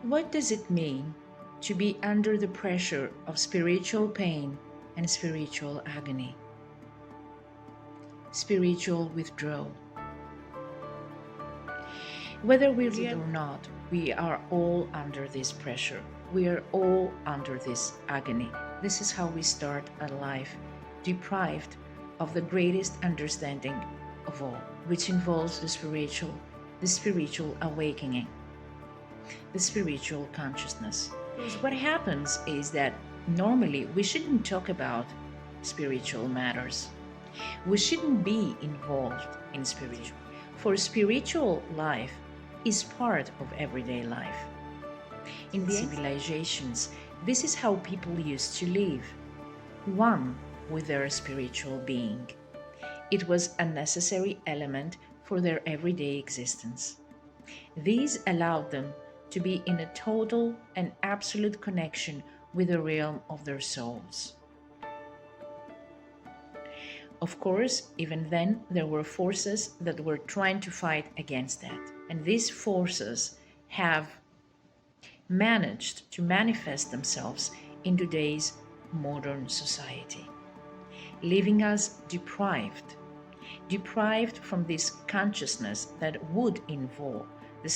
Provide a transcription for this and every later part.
What does it mean to be under the pressure of spiritual pain and spiritual agony? Spiritual withdrawal. Whether we realize it or not, we are all under this pressure. We are all under this agony. This is how we start a life deprived of the greatest understanding of all, which involves the spiritual awakening, the spiritual consciousness. Because what happens is that normally we shouldn't talk about spiritual matters. We shouldn't be involved in spiritual. For spiritual life is part of everyday life. In the civilizations, this is how people used to live, one with their spiritual being. It was a necessary element for their everyday existence. These allowed them to be in a total and absolute connection with the realm of their souls. Of course, even then, there were forces that were trying to fight against that. And these forces have managed to manifest themselves in today's modern society, leaving us deprived from this consciousness that would involve the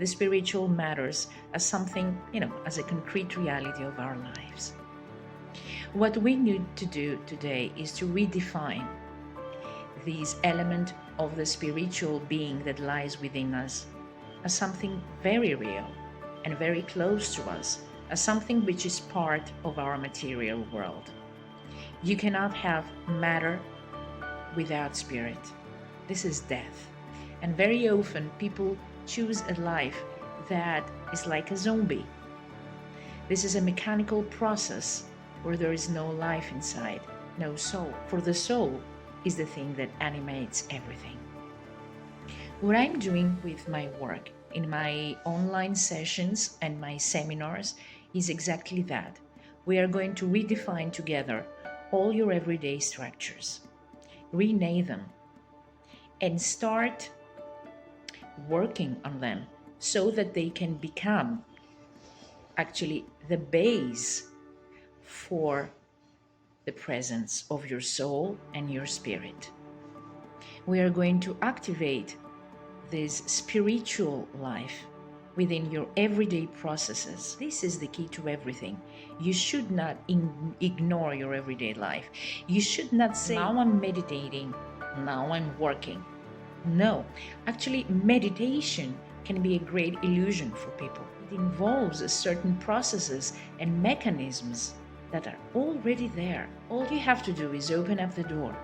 spiritual matters as something, as a concrete reality of our lives. What we need to do today is to redefine this element of the spiritual being that lies within us as something very real and very close to us, as something which is part of our material world. You cannot have matter without spirit. This is death. And very often people choose a life that is like a zombie. This is a mechanical process where there is no life inside, no soul. For the soul is the thing that animates everything. What I'm doing with my work in my online sessions and my seminars is exactly that. We are going to redefine together all your everyday structures, rename them, and start working on them so that they can become actually the base for the presence of your soul and your spirit. We are going to activate this spiritual life within your everyday processes. This is the key to everything. You should not ignore your everyday life. You should not say, now I'm meditating, now I'm working. No, actually meditation can be a great illusion for people. It involves certain processes and mechanisms that are already there. All you have to do is open up the door.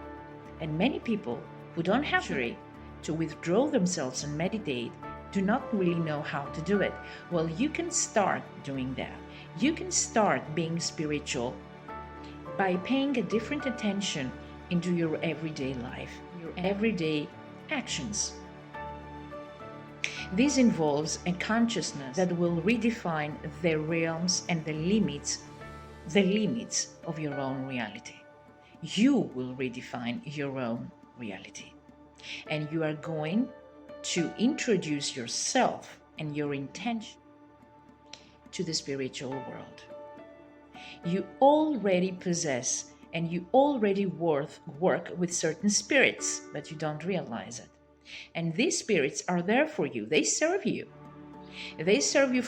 And many people who don't have to withdraw themselves and meditate do not really know how to do it. Well, you can start doing that. You can start being spiritual by paying a different attention into your everyday life, your everyday actions. This involves a consciousness that will redefine the realms and the limits of your own reality. You will redefine your own reality. And you are going to introduce yourself and your intention to the spiritual world. You already possess and you already work with certain spirits, but you don't realize it. And these spirits are there for you. They serve you. They serve you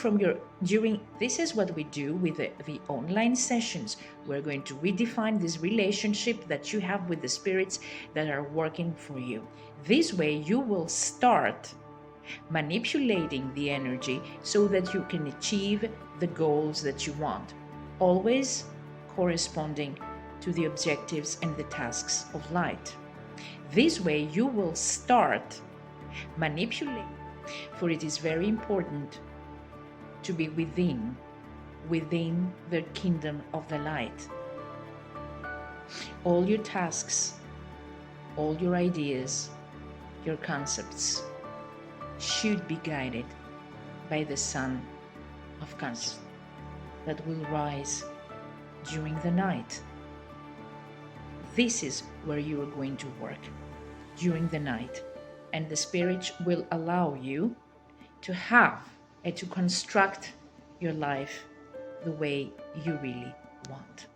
this is what we do with the online sessions. We're going to redefine this relationship that you have with the spirits that are working for you. This way you will start manipulating the energy so that you can achieve the goals that you want, always corresponding to the objectives and the tasks of light. This way you will start manipulating, for it is very important to be within the kingdom of the light. All your tasks, all your ideas, your concepts should be guided by the sun of consciousness that will rise during the night. This is where you are going to work during the night, and the spirit will allow you to have and to construct your life the way you really want.